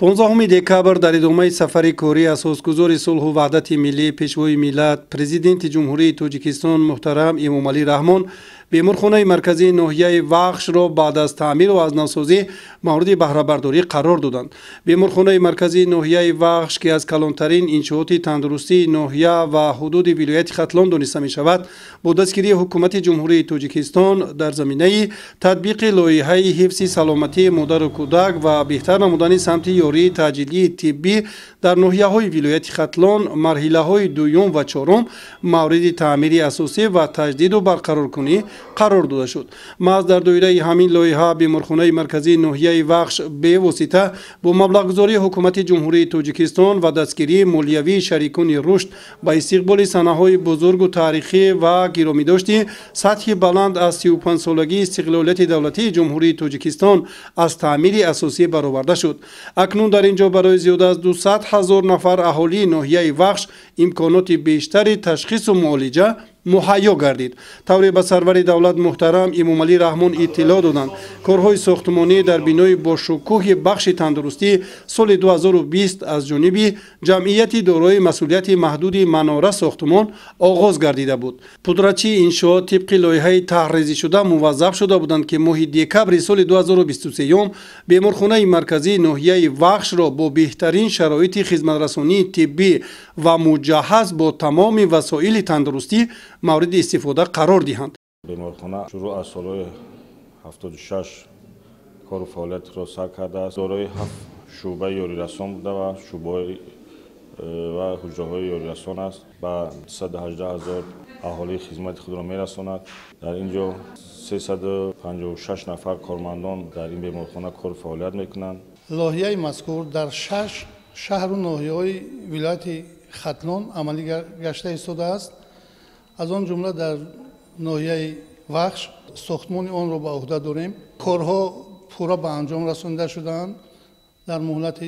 15 دکامبر در ادامه سفر کوری اساسگزار صلح و وحدت ملی پیشوای ملت پرزیدنت جمهوری تاجیکستان محترم امامعلی رحمان بیمارخانه مرکزی ناحیه وخش را بعد از تعمیر و از نوسازی مورد بهره برداری قرار دادند. بیمارخانه مرکزی ناحیه وخش که از کلانترین انشاءات تندرستی ناحیه و حدود ولایت ختلان دانسته می شود، با دستگیری حکومت جمهوری تاجیکستان در زمینه تطبیق لایحه حفظ سلامتی مادر و کودک و بهتر نمودن سمت یاری تجلیلی طبی در ناحیه های ولایت ختلان مرحله های دوم و چهارم مورد تعمیر اساسی و تجدید و برقرارکنی قرار داده شد. محض در دایره همین لایحه بیمارخانه مرکزی ناحیه وخش به واسطه با مبلغ گذاری حکومت جمهوری تاجیکستان و دستگیری مالیوی شریکان رشد با استقبال صنایع بزرگ و تاریخی و گرامی داشتی سطح بلند از 35 سالگی استقلالیت دولتی جمهوری تاجیکستان از تعمیر اساسی برآورده شد. اکنون در اینجا برای زیاده از 200,000 نفر اهالی ناحیه وخش امکانات بیشتری تشخیص و معالجه مهیا گردید. طوری به سرور دولت محترم امامعلی رحمان اطلاع دادند کارهای ساختمانی در بینای با شکوه بخش تندرستی سال 2020 از جانب جمعیت دارای مسئولیت محدود مناره ساختمان آغاز گردیده بود. پودرچی انشاءات طبق لایحه طرحریزی شده موظف شده بودند که ماه دکامبر سال 2023 بیمارخانه مرکزی ناحیه وخش را با بهترین شرایط خدمترسانی طبی و مجهز با تمام وسایل تندرستی مورد استفاده قرار دهند. بیمارخانه شروع از سال 76 کار و فعالیت را سر کرده است. دارای 7 شعبه یاری رسان بوده و شعبه و حجره های یاری رسان است. با 118,000 اهالی خدمت خود را میرساند. در اینجا 356 نفر کارمندان در این بیمارخانه کار و فعالیت میکنند. لایحه مذکور در 6 شهر و ناحیه‌های ولایت ختلان عملی گشته ایستاده است. از آن جمله در ناحیه وخش ساختمان آن را به عهده داریم. کارها پورا به انجام رسانده شدند در مهلت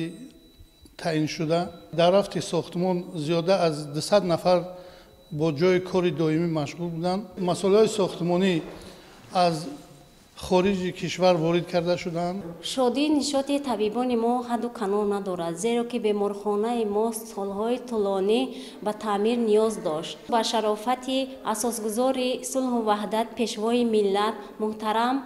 تعیین شده. در رفت ساختمان زیاده از 200 نفر با جای کار دائمی مشغول بودند. مسائل ساختمانی از خارج کشور وارد کرده شدند. شادی نشاط طبیبان ما حد و کنار ندارد، زیرا که بیمارخانه ما سالهای طولانی به تعمیر نیاز داشت. با شرافت اساسگزار صلح و وحدت پیشوای ملت محترم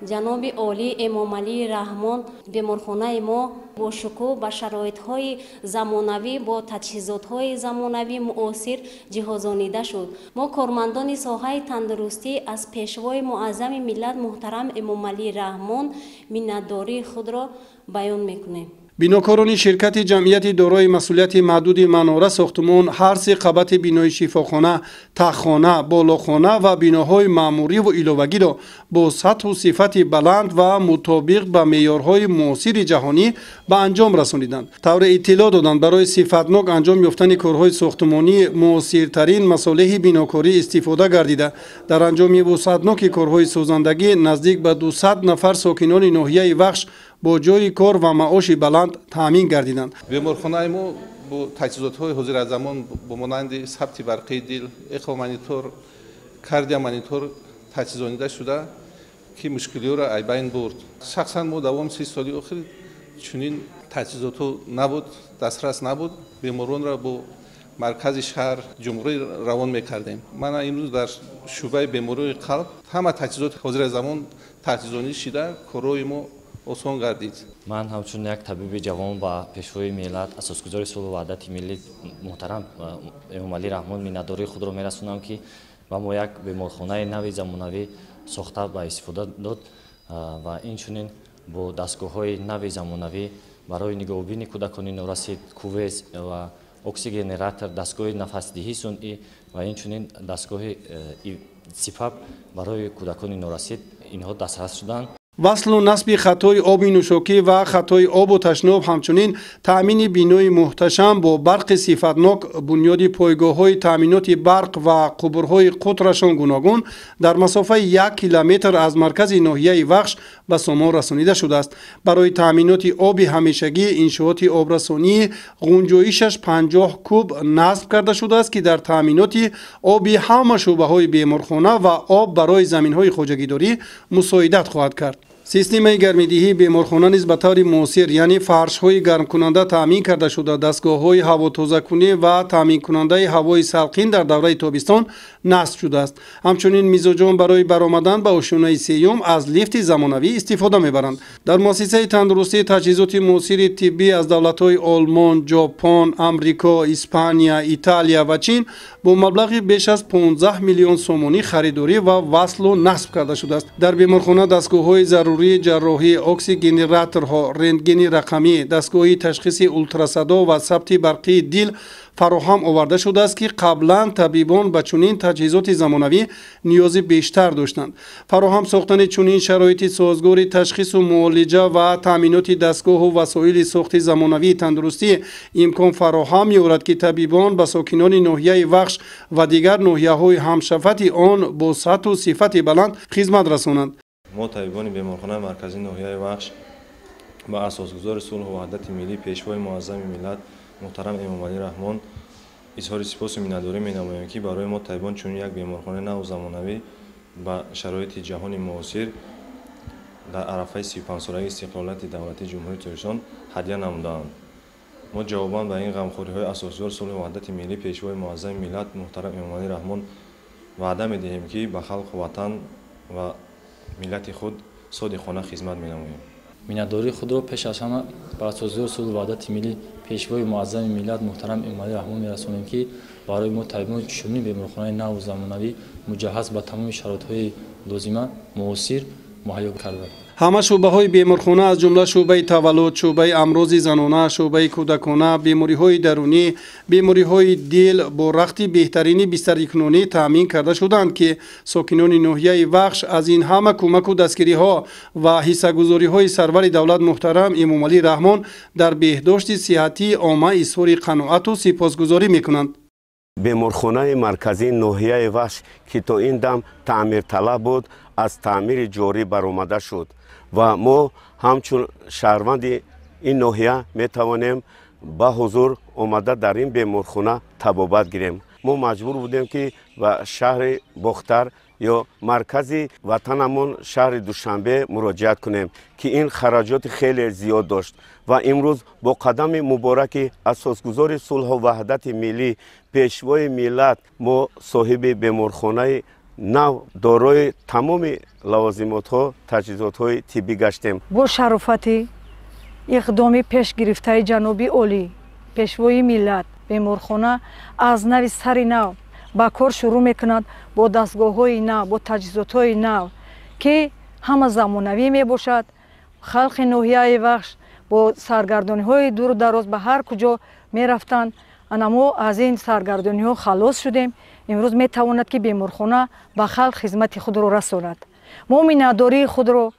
جناب عالی امامعلی رحمان بیمارخانه ما با شکوه با شرایط‌های زمانوی با تجهیزات‌های زمانوی معاصر جهازانیده شد. ما کارمندان ساحه تندرستی از پیشوای معظم ملت محترم امامعلی رحمان منتداری خود را بیان می‌کنیم. بیناکاران شرکت جمعیت دارای مسئولیت محدود مناره ساختمان هر سه قبط بینای شفاخانه، تخانه، بالاخانه و بیناهای معموری و علاوگی را با سطح و صفت بلند و مطابق به معیارهای معاصر جهانی به انجام رسانیدند. طور اطلاع دادند برای صفتناک انجام یافتن کارهای ساختمانی معاصرترین مصالح بیناکاری استفاده گردیده. در انجام وسعتناک کارهای سازندگی نزدیک به 200 نفر ساکنان ناحیه وخش با جای کار و معاش بلند تامین گردیدند. بیمارخانه ما با تجهیزات‌های حاضر زمان با مانند ثبت برقی دل، اخو مانیتور، کاردیو مانیتور تجهیزانیده شده که مشکلی را از بین برد. شخصا ما دوام 30 سالی آخر چنین تجهیزات نبود، دسترس نبود. بیماران را با مرکز شهر جمهوری روان می‌کردیم. من امروز در شعبه بیماری قلب همه تجهیزات حاضر زمان تجهیزانی شده، کارهای ما آسان گردید. من همچون یک طبیب جوان با پیشوای ملت اساسگزار صلح و وحدت ملی محترم امامعلی رحمان منتداری خود را میرسونم که با ما یک بیمارخانه نوی زمانوی ساخته به استفاده داد و اینچنین با دستگاه‌های نوی زمانوی برای نگاهبینی کودکان نورسید، کوویز و اکسیژنراتور، دستگاه نفسدهی صنعی و اینچنین دستگاه سیپاپ برای کودکان نورسید اینها دسترس شدند. وصل و نصب خطای آب نوشاکی و خطای آب و تشناب همچنین تأمین بینای محتشم با برق صفتناک بنیاد پایگاه‌های تأمینات برق و قبرهای قطرشان گوناگون در مسافه 1 کیلومتر از مرکز ناحیه وخش به سامان رسانیده شده است. برای تأمینات آب همیشگی انشاءات آبرسانی غنجایشش 50 کوب نصب کرده شده است که در تأمینات آب همه شعبه‌های بیمارخانه و آب برای زمین‌های خواجگیداری مساعدت خواهد کرد. سیستم گرمیدهی بیمارخانه نیز به طور موثر یعنی فرش‌های گرم کننده تامین کرده شده، دستگاه‌های هوا تازه کنی و تامین کننده هوای سلقین در دوره تابستان نصب شده است. همچنین میزوجان برای برآمدن به آشیانه سیوم از لیفت زمانوی استفاده می‌برند. در مؤسسه تندرستی تجهیزات موثر طبی از دولت‌های آلمان، ژاپن، آمریکا، اسپانیا، ایتالیا و چین با مبلغ بیش از 15 میلیون سومانی خریداری و وصل و نصب کرده شده است. در بیمارخانه دستگاه‌های ضروری جراحی، اکسیژنراتورها، رنتگن رقمی، دستگاه تشخیص اولتراسادا و ثبت برقی دل فراهم آورده شده است که قبلا طبیبان به چنین تجهیزات زمانوی نیاز بیشتر داشتند. فراهم ساختن چنین شرایط سازگار تشخیص و معالجه و تامینات دستگاه و وسایل ساخت زمانوی تندرستی امکان فراهم می‌آورد که طبیبان به ساکنان ناحیه وخش و دیگر ناحیه‌های همشفت آن با سطح و صفت بلند خدمت رسانند. ما طبیبان بیمارخانه مرکزی ناحیه وخش با اساسگزار صلح و وحدت ملی پیشوای معظم ملت محترم امام علی رحمان اظهار سپاس و مینه‌داری می‌نماییم که برای ما طبیبان چون یک بیمارخانه نو زمانوی با شرایط جهانی معاصر در عرفه 35 سالگی استقلالیت دولت جمهوری ترکستان هدیه نمودند. ما جواباً به این غمخوری‌های اساسگزار صلح و وحدت ملی پیشوای معظم ملت محترم امام علی رحمان وعده می‌دهیم که به خلق و وطن و ملت خود صادقانه خدمت می‌نماییم. مینه‌داری خود را پیش از همه به اساسگزار صلح و وحدت ملی پیشوای معظم ملت محترم امام علی رحمان می‌رسانیم که برای ما طبیبان چنین بیمارخانه نو زمانوی مجهز با تمام شرایط‌های لازمه معاصر مهیا کرده. همه شعبه‌های بیمارخانه از جمله شعبه تولد، شعبه امراض زنانه، شعبه کودکانه، بیماری‌های درونی، بیماری‌های دل با رخت بهترین بسترکنونی تامین کرده شدند که ساکنان ناحیه وخش از این همه کمک و دستگیری‌ها و حصه‌گذاری‌های سرور دولت محترم امام علی رحمان در بهداشت صحتی عامه اظهار قناعت و سپاسگزاری می‌کنند. بیمارخانه مرکزی ناحیه وخش که تا این دم تعمیر طلب بود از تعمیر جاری برآمده شد و ما همچون شهروند این ناحیه می توانیم با حضور آمده در این بیمارخانه طبابت گیریم. ما مجبور بودیم که به شهر باختر یا مرکزی وطنمون شهر دوشنبه مراجعت کنیم که این خراجات خیلی زیاد داشت و امروز با قدم مبارک اساسگزار صلح و وحدت ملی پیشوای ملت ما صاحب بیمارخانه نو دارای تمام لوازمات ها تجهیزات های طبی گشتیم. با شرافت اقدام پیش گرفته جناب عالی پیشوای ملت بیمارخانه از نو سر نو با کار شروع میکند با دستگاه های نو با تجهیزات های نو که همه زمانوی می باشد. خلق ناحیه وخش با سرگردانی های دور و دراز به هر کجا می رفتند. ما از این سرگردانی ها خلاص شدیم. امروز می تواند که بیمارخانه به خلق خدمت خود را رساند. ما مینه‌داری خود را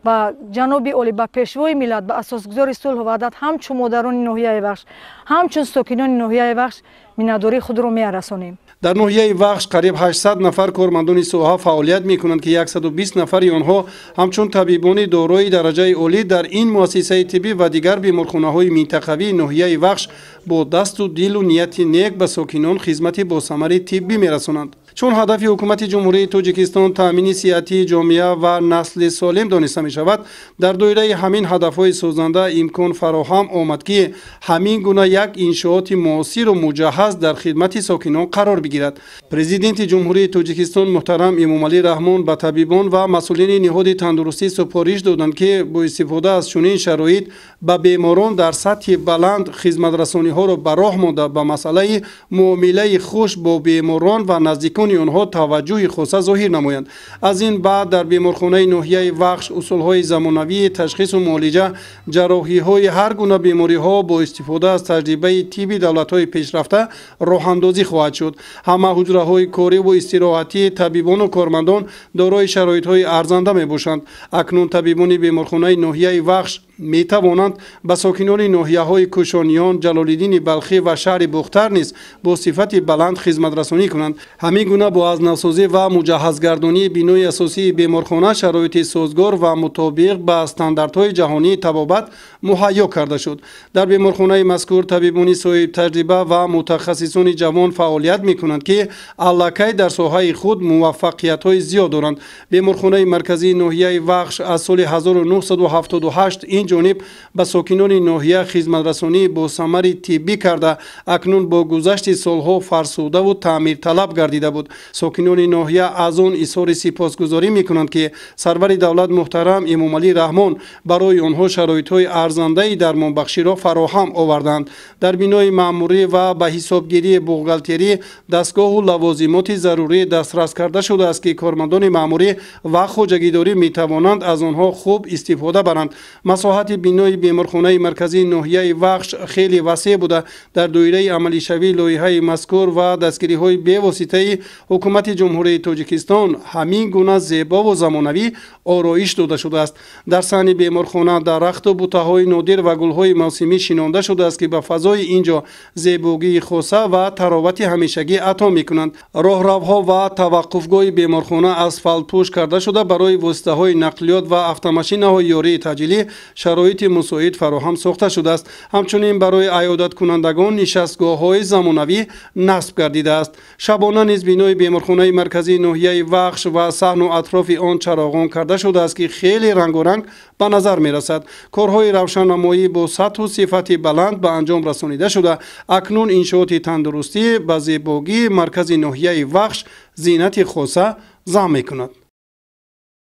با جناب عالی با پیشوای ملت با اساسگزار صلح و وحدت همچون مادران ناحیه وخش همچون ساکنان ناحیه وخش مینه‌داری خود را می‌رسانیم. در ناحیه وخش قریب 800 نفر کارمندان سوها فعالیت می‌کنند که 120 نفر آنها همچون طبیبان دارای درجه عالی در این مؤسسه طبی و دیگر بیمارخانه‌های منطقوی ناحیه وخش با دست و دل و نیت نیک به ساکنان خدمت با ثمر طبی می‌رسانند. چون هدف حکومت جمهوری تاجیکستان تامین صحتی جامعه و نسل سالم دانسته می شود، در دایره همین هدف‌های سازنده امکان فراهم آمد که همین گونه یک انشاءات معاصر و مجهز در خدمت ساکنان قرار بگیرد. پرزیدنت جمهوری تاجیکستان محترم امام علی رحمان به طبیبان و مسئولین نهاد تندرستی سفارش دادند که با استفاده از چنین شرایط به بیماران در سطح بلند خدمت رسانی ها را به راه مانده به مسئله معامله خوش با بیماران و نزدیکان آنها توجه خاصه ظاهر نمایند. از این بعد در بیمارخانه ناحیه وخش اصولهای زمانوی تشخیص و معالجه جراحی های هر گونه بیماری ها با استفاده از تجربه طبی دولت های پیشرفته راه اندازی خواهد شد. همه حجره های کاری و استراحتی طبیبان و کارمندان دارای شرایط های ارزنده می باشند. اکنون طبیبان بیمارخانه ناحیه وخش می توانند به ساکنان ناحیه‌های کوشانیان، جلال‌الدین بلخی و شهر بختر نیز با صفت بلند خدمت رسانی کنند. همین گونه با از نوسازی و مجهزگردانی بینای اساسی بیمارخانه شرایط سازگار و مطابق با استانداردهای جهانی طبابت مهیا کرده شد. در بیمارخانه مذکور طبیبان صاحب تجربه و متخصصان جوان فعالیت می‌کنند که علاقه در ساحه خود موفقیت‌های زیاد دارند. بیمارخانه مرکزی ناحیه وخش از سال 1978 این جانب به ساکنان ناحیه خدمت رسانی با ثمر طبی کرده اکنون با گذشت سالها فرسوده و تعمیر طلب گردیده بود. ساکنان ناحیه از آن اظهار سپاسگزاری می‌کنند که سرور دولت محترم امام علی رحمان برای آنها شرایط‌های ارزنده درمانبخشی را فراهم آوردند. در بینای مأموری و به حسابگیری بوغالتری دستگاه و لوازمات ضروری دسترس کرده شده است که کارمندان مأموری و خواجگیداری می‌توانند از آنها خوب استفاده برند. مساحت بینای بیمارخانه مرکزی ناحیه وخش خیلی وسیع بوده. در دایره عملی شوی لایحه مذکور و دستگیری‌های بی‌واسطه حکومت جمهوری تاجیکستان همین گونه زیبا و زمانوی آرایش داده شده است. در صحن بیمارخانه درخت و بوته‌های نادر و گل‌های موسمی شنانده شده است که به فضای اینجا زیبایی خاصه و تراوت همیشگی عطا می‌کنند. راهروها و توقفگاه بیمارخانه اسفالت پوش کرده شده. برای واسطه‌های نقلیات و автомашинаҳои ёрии таъҷилӣ шароити мусоид фароҳам сохта шудааст. ҳамчунин барои айодаткунандагон нишастгоҳҳои замонавӣ насб гардидааст. шабона низ бинои беморхонаи марказии ноҳияи вахш ва саҳну атрофи он чароғон карда шудааст ки хеле рангоранг ба назар мерасад. корҳои равшаннамоӣ бо сатҳу сифати баланд ба анҷом расонида шуда акнун иншооти тандурустӣ ба зебогии маркази ноҳияи вахш зинати хоса зам мекунад.